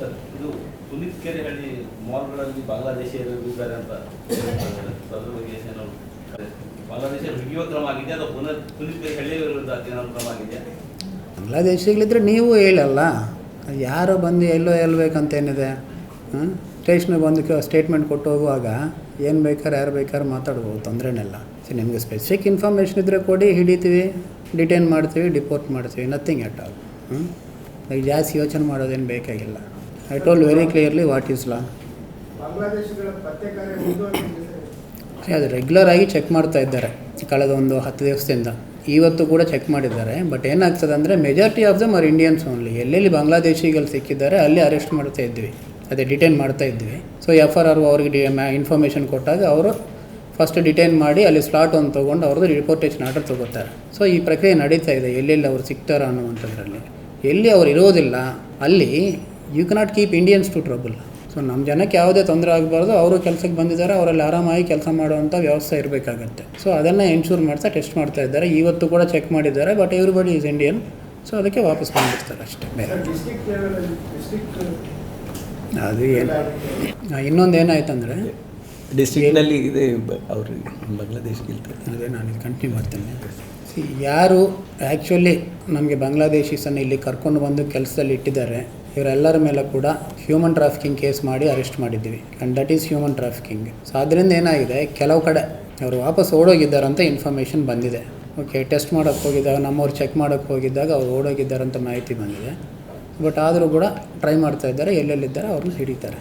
Sir, ಇದು ಪುನೀತ್ ಕೆರೆಹಳ್ಳಿ ಮಾಲ್ಗಳಲ್ಲಿ ಬಾಂಗ್ಲಾದೇಶಿಯರು ಇದ್ದಾರೆ ಅಂತ ಅದ್ರ ಬಗ್ಗೆ ಏನು ಬಾಂಗ್ಲಾದೇಶಿಯರು ಹಿಡಿಯುವ ಕ್ರಮ ಆಗಿದೆ ಅಥವಾ ಪುನೀತ್ ಕೆರೆಹಳ್ಳಿ ವಿರುದ್ಧ ಏನಾದ್ರು ಕ್ರಮ ಆಗಿದೆಯಾ? ಬಾಂಗ್ಲಾದೇಶಿಗಳಿದ್ರೆ ನೀವು ಹೇಳಲ್ಲ, ಯಾರು ಬಂದು ಎಲ್ಲೋ ಹೇಳ್ಬೇಕಂತೇನಿದೆ. ಸ್ಟೇಷನ್ಗೆ ಬಂದು ಸ್ಟೇಟ್ಮೆಂಟ್ ಕೊಟ್ಟು ಹೋಗುವಾಗ ಏನು ಬೇಕಾದ್ರೆ ಯಾರು ಬೇಕಾದ್ರೆ ಮಾತಾಡ್ಬೋದು, ತೊಂದರೆನೆಲ್ಲ. ನಿಮಗೆ ಸ್ಪೆಸಿಫಿಕ್ ಇನ್ಫಾರ್ಮೇಷನ್ ಇದ್ದರೆ ಕೊಡಿ, ಹಿಡಿತೀವಿ, ಡಿಟೈನ್ ಮಾಡ್ತೀವಿ, ಡಿಪೋರ್ಟ್ ಮಾಡ್ತೀವಿ, ನಥಿಂಗ್ ಎಟ್ ಆಲ್. ಈಗ ಜಾಸ್ತಿ ಯೋಚನೆ ಮಾಡೋದೇನು ಬೇಕಾಗಿಲ್ಲ. I told very clearly what is ಲಾ. ಅದು ರೆಗ್ಯುಲರ್ ಆಗಿ ಚೆಕ್ ಮಾಡ್ತಾ ಇದ್ದಾರೆ ಕಳೆದ ಒಂದು 10 ದಿವಸದಿಂದ. ಇವತ್ತು ಕೂಡ ಚೆಕ್ ಮಾಡಿದ್ದಾರೆ. ಬಟ್ ಏನಾಗ್ತದೆ ಅಂದರೆ majority of them are Indians only. ಎಲ್ಲೆಲ್ಲಿ ಬಾಂಗ್ಲಾದೇಶಿಗಳು ಸಿಕ್ಕಿದ್ದಾರೆ ಅಲ್ಲಿ ಅರೆಸ್ಟ್ ಮಾಡ್ತಾ ಇದ್ವಿ, ಅದೇ ಡಿಟೈನ್ ಮಾಡ್ತಾ ಇದ್ವಿ. ಸೊ FRR ಅವ್ರಿಗೆ ಇನ್ಫಾರ್ಮೇಷನ್ ಕೊಟ್ಟಾಗ ಅವರು ಫಸ್ಟ್ ಡಿಟೈನ್ ಮಾಡಿ ಅಲ್ಲಿ ಸ್ಲಾಟ್ ಒಂದು ತೊಗೊಂಡು ಅವ್ರದ್ದು ರಿಪೋರ್ಟೇಷನ್ ಆರ್ಡರ್ ತೊಗೋತಾರೆ. ಸೊ ಈ ಪ್ರಕ್ರಿಯೆ ನಡೀತಾ ಇದೆ. ಎಲ್ಲೆಲ್ಲಿ ಅವ್ರು ಸಿಗ್ತಾರ ಅನ್ನುವಂಥದ್ರಲ್ಲಿ ಎಲ್ಲಿ ಅವ್ರು ಇರೋದಿಲ್ಲ ಅಲ್ಲಿ you cannot keep Indians to trouble. So ನಮ್ಮ ಜನಕ್ಕೆ ಯಾವುದೇ ತೊಂದರೆ ಆಗಬಾರ್ದು, ಅವರು ಕೆಲಸಕ್ಕೆ ಬಂದಿದ್ದಾರೆ, ಅವರಲ್ಲಿ ಆರಾಮಾಗಿ ಕೆಲಸ ಮಾಡುವಂಥ ವ್ಯವಸ್ಥೆ ಇರಬೇಕಾಗತ್ತೆ. ಸೊ ಅದನ್ನು ಎನ್ಶೂರ್ ಮಾಡ್ತಾ ಟೆಸ್ಟ್ ಮಾಡ್ತಾ ಇದ್ದಾರೆ. ಇವತ್ತು ಕೂಡ ಚೆಕ್ ಮಾಡಿದ್ದಾರೆ. But everybody is Indian. So ಅದಕ್ಕೆ ವಾಪಸ್ ಬಂದಿರ್ತಾರೆ ಅಷ್ಟೇ. ಬೇರೆ ಅದು ಏನು ಇನ್ನೊಂದು ಏನಾಯ್ತಂದರೆ ಡಿಸ್ಟ್ರಿಕ್ಟ್ನಲ್ಲಿ ಇದೆ ಅವರು ಬಾಂಗ್ಲಾದೇಶಿಗಿಲ್ತಾರೆ. ಅದೇ ನಾನು ಇದು ಕಂಟಿನ್ಯೂ ಮಾಡ್ತೇನೆ. ಯಾರು ಆ್ಯಕ್ಚುಲಿ ನಮಗೆ ಬಾಂಗ್ಲಾದೇಶೀಸನ್ನು ಇಲ್ಲಿ ಕರ್ಕೊಂಡು ಬಂದು ಕೆಲಸದಲ್ಲಿ ಇಟ್ಟಿದ್ದಾರೆ, ಇವರೆಲ್ಲರ ಮೇಲೆ ಕೂಡ ಹ್ಯೂಮನ್ ಟ್ರಾಫಿಕಿಂಗ್ ಕೇಸ್ ಮಾಡಿ ಅರೆಸ್ಟ್ ಮಾಡಿದ್ದೀವಿ. And that is human trafficking. So ಅದರಿಂದ ಏನಾಗಿದೆ, ಕೆಲವು ಕಡೆ ಅವರು ವಾಪಸ್ ಓಡೋಗಿದ್ದಾರಂತ ಇನ್ಫಾರ್ಮೇಷನ್ ಬಂದಿದೆ. ಓಕೆ, ಟೆಸ್ಟ್ ಮಾಡೋಕ್ಕೆ ಹೋಗಿದ್ದಾಗ, ನಮ್ಮವ್ರು ಚೆಕ್ ಮಾಡೋಕ್ಕೆ ಹೋಗಿದ್ದಾಗ ಅವ್ರು ಓಡೋಗಿದ್ದಾರಂತ ಮಾಹಿತಿ ಬಂದಿದೆ. ಬಟ್ ಆದರೂ ಕೂಡ ಟ್ರೈ ಮಾಡ್ತಾ ಇದ್ದಾರೆ, ಎಲ್ಲೆಲ್ಲಿದ್ದಾರೆ ಅವ್ರನ್ನ ಹಿಡಿತಾರೆ.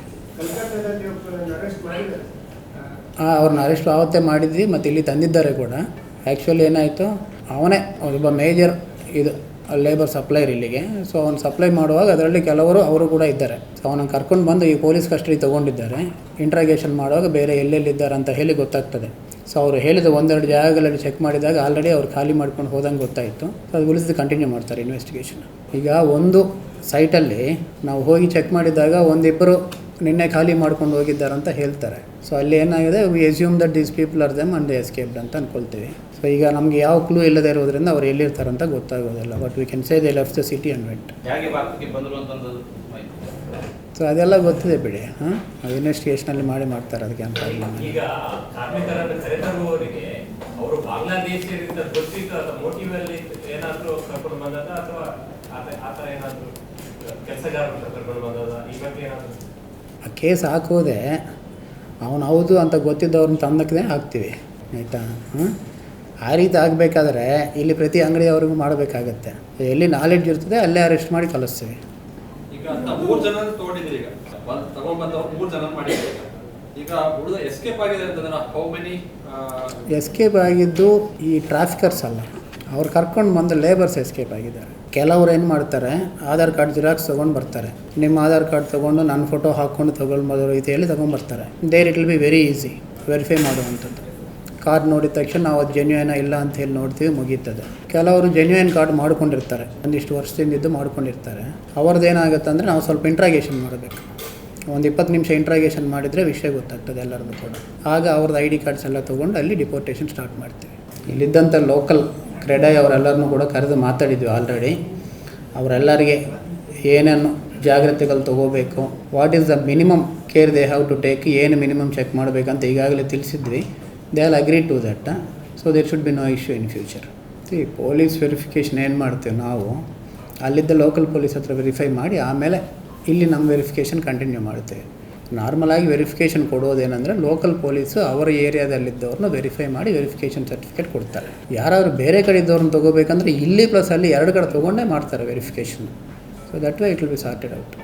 ಅವ್ರನ್ನ ಅರೆಸ್ಟ್ ಆವತ್ತೇ ಮಾಡಿದ್ವಿ ಮತ್ತು ಇಲ್ಲಿ ತಂದಿದ್ದಾರೆ ಕೂಡ. ಆ್ಯಕ್ಚುಲಿ ಏನಾಯಿತು, ಅವನೇ ಒಬ್ಬ ಮೇಜರ್ ಇದು ಲೇಬರ್ ಸಪ್ಲೈಯರ್ ಇಲ್ಲಿಗೆ. ಸೊ ಅವ್ನು ಸಪ್ಲೈ ಮಾಡುವಾಗ ಅದರಲ್ಲಿ ಕೆಲವರು ಅವರು ಕೂಡ ಇದ್ದಾರೆ. ಸೊ ಅವನನ್ನು ಕರ್ಕೊಂಡು ಬಂದು ಈ ಪೊಲೀಸ್ ಕಸ್ಟಡಿ ತೊಗೊಂಡಿದ್ದಾರೆ. ಇಂಟ್ರಾಗೇಷನ್ ಮಾಡುವಾಗ ಬೇರೆ ಎಲ್ಲೆಲ್ಲಿದ್ದಾರೆ ಅಂತ ಹೇಳಿ ಗೊತ್ತಾಗ್ತದೆ. ಸೊ ಅವರು ಹೇಳಿದ 1-2 ಜಾಗಗಳಲ್ಲಿ ಚೆಕ್ ಮಾಡಿದಾಗ ಆಲ್ರೆಡಿ ಅವ್ರು ಖಾಲಿ ಮಾಡ್ಕೊಂಡು ಹೋದಂಗೆ ಗೊತ್ತಾಯಿತು. ಸೊ ಅದು ಉಳಿದು ಕಂಟಿನ್ಯೂ ಮಾಡ್ತಾರೆ ಇನ್ವೆಸ್ಟಿಗೇಷನ್. ಈಗ ಒಂದು ಸೈಟಲ್ಲಿ ನಾವು ಹೋಗಿ ಚೆಕ್ ಮಾಡಿದಾಗ ಒಂದಿಬ್ಬರು ನಿನ್ನೆ ಖಾಲಿ ಮಾಡ್ಕೊಂಡು ಹೋಗಿದ್ದಾರಂತ ಹೇಳ್ತಾರೆ. ಸೊ ಅಲ್ಲಿ ಏನಾಗಿದೆ, we assume that these people are them and escaped ಅಂತ ಅಂದ್ಕೊಳ್ತೀವಿ. ಸೊ ಈಗ ನಮಗೆ ಯಾವ ಕ್ಲೂ ಇಲ್ಲದೆ ಇರೋದ್ರಿಂದ ಅವ್ರು ಎಲ್ಲಿರ್ತಾರಂತ ಗೊತ್ತಾಗೋದಿಲ್ಲ. But we can say they left the city and went. So ಅದೆಲ್ಲ ಗೊತ್ತಿದೆ ಬಿಡಿ. ಅದು ಇನ್ವೆಸ್ಟಿಗೇಷನಲ್ಲಿ ಮಾಡ್ತಾರೆ, ಅದಕ್ಕೆ ಅಂತ ಇಲ್ಲ. ಈಗ ಕಾರ್ಮಿಕರನ್ನು ಕರೆತರುವವರಿಗೆ ಅವರು ಬಾಂಗ್ಲಾದೇಶಿಯರಿಂದ ಗೊತ್ತಿತ್ತು ಅಥವಾ ಮೋಟಿವಲ್ಲಿ ಏನಾದರೂ ಕರ್ಕೊಂಡು ಬಂದದ ಅಥವಾ ಆ ಥರ ಏನಾದರೂ ಕೆಲಸಗಾರರು ಕರ್ಕೊಂಡು ಬಂದದ, ಈ ಬಗ್ಗೆ ಏನಾದರೂ ಆ ಕೇಸ್ ಹಾಕೋದೆ ಅವನು ಹೌದು ಅಂತ ಗೊತ್ತಿದ್ದವ್ರನ್ನ ತಂದಕ್ಕೆ ಹಾಕ್ತೀವಿ, ಆಯಿತಾ. ಆ ರೀತಿ ಆಗಬೇಕಾದ್ರೆ ಇಲ್ಲಿ ಪ್ರತಿ ಅಂಗಡಿಯವ್ರಿಗೂ ಮಾಡಬೇಕಾಗತ್ತೆ. ಎಲ್ಲಿ ನಾಲೆಡ್ಜ್ ಇರ್ತದೆ ಅಲ್ಲೇ ಅರೆಸ್ಟ್ ಮಾಡಿ ಕಳಿಸ್ತೀವಿ. ಈಗ 3 ಜನ ತೊಗೊಂಡಿದ್ದೀರಿ, ಈಗ ತಗೊಂಡ್ಬಂದವ್ರು 3 ಜನ ಮಾಡಿದ್ದೀರಿ. ಈಗ ಉಳಿದ ಎಸ್ಕೇಪ್ ಆಗಿದೆ ಅಂತಂದ್ರೆ ಹೌ ಮೆನಿ? ಎಸ್ಕೇಪ್ ಆಗಿದ್ದು ಈ ಟ್ರಾಫಿಕರ್ಸ್ ಅಲ್ಲ, ಅವ್ರು ಕರ್ಕೊಂಡು ಬಂದು ಲೇಬರ್ಸ್ ಎಸ್ಕೇಪ್ ಆಗಿದ್ದಾರೆ. ಕೆಲವ್ರು ಏನು ಮಾಡ್ತಾರೆ, ಆಧಾರ್ ಕಾರ್ಡ್ ಜಿರಾಕ್ಸ್ ತೊಗೊಂಡು ಬರ್ತಾರೆ. ನಿಮ್ಮ ಆಧಾರ್ ಕಾರ್ಡ್ ತೊಗೊಂಡು ನನ್ನ ಫೋಟೋ ಹಾಕ್ಕೊಂಡು ತೊಗೊಳ್ಬೋದು ರೀತಿ ಹೇಳಿ ತೊಗೊಂಡ್ಬರ್ತಾರೆ. There it will be very easy verify ಮಾಡುವಂಥದ್ದು. ಕಾರ್ಡ್ ನೋಡಿದ ತಕ್ಷಣ ನಾವು ಅದು ಜೆನ್ಯೂನ ಇಲ್ಲ ಅಂತ ಹೇಳಿ ನೋಡ್ತೀವಿ, ಮುಗೀತದೆ. ಕೆಲವರು ಜೆನ್ಯೂನ್ ಕಾರ್ಡ್ ಮಾಡ್ಕೊಂಡಿರ್ತಾರೆ, ಒಂದಿಷ್ಟು ವರ್ಷದಿಂದ ಇದ್ದು ಮಾಡ್ಕೊಂಡಿರ್ತಾರೆ. ಅವ್ರದ್ದು ಏನಾಗುತ್ತೆ ಅಂದರೆ ನಾವು ಸ್ವಲ್ಪ ಇಂಟ್ರಾಗೇಷನ್ ಮಾಡಬೇಕು. ಒಂದು 20 ನಿಮಿಷ ಇಂಟ್ರಾಗೇಷನ್ ಮಾಡಿದರೆ ವಿಷಯ ಗೊತ್ತಾಗ್ತದೆ ಎಲ್ಲರದ್ದು ಕೂಡ. ಆಗ ಅವ್ರದ್ದು ID ಕಾರ್ಡ್ಸ್ ಎಲ್ಲ ತೊಗೊಂಡು ಅಲ್ಲಿ ಡಿಪೋರ್ಟೇಷನ್ ಸ್ಟಾರ್ಟ್ ಮಾಡ್ತೀವಿ. ಇಲ್ಲಿದ್ದಂಥ ಲೋಕಲ್ ಕ್ರೆಡೈ ಅವರೆಲ್ಲರನ್ನೂ ಕೂಡ ಕರೆದು ಮಾತಾಡಿದ್ವಿ ಆಲ್ರೆಡಿ. ಅವರೆಲ್ಲರಿಗೆ ಏನೇನು ಜಾಗ್ರತೆಗಳು ತೊಗೋಬೇಕು, what is the minimum care they have to take, ಏನು ಮಿನಿಮಮ್ ಚೆಕ್ ಮಾಡಬೇಕಂತ ಈಗಾಗಲೇ ತಿಳಿಸಿದ್ವಿ. They all agree to that. So there should be no issue in future. ಈ ಪೊಲೀಸ್ ವೆರಿಫಿಕೇಷನ್ ಏನು ಮಾಡ್ತೀವಿ ನಾವು, ಅಲ್ಲಿದ್ದ ಲೋಕಲ್ ಪೊಲೀಸ್ ಹತ್ರ ವೆರಿಫೈ ಮಾಡಿ ಆಮೇಲೆ ಇಲ್ಲಿ ನಮ್ಮ ವೆರಿಫಿಕೇಷನ್ ಕಂಟಿನ್ಯೂ ಮಾಡ್ತೇವೆ. ನಾರ್ಮಲಾಗಿ ವೆರಿಫಿಕೇಷನ್ ಕೊಡೋದೇನೆಂದರೆ ಲೋಕಲ್ ಪೊಲೀಸು ಅವರ ಏರಿಯಾದಲ್ಲಿದ್ದವ್ರನ್ನ ವೆರಿಫೈ ಮಾಡಿ ವೆರಿಫಿಕೇಷನ್ ಸರ್ಟಿಫಿಕೇಟ್ ಕೊಡ್ತಾರೆ. ಯಾರಾದರೂ ಬೇರೆ ಕಡೆ ಇದ್ದವ್ರನ್ನ ತೊಗೋಬೇಕಂದ್ರೆ ಇಲ್ಲಿ ಪ್ಲಸ್ ಅಲ್ಲಿ 2 ಕಡೆ ತೊಗೊಂಡೇ ಮಾಡ್ತಾರೆ verification. So that way it will B sorted out.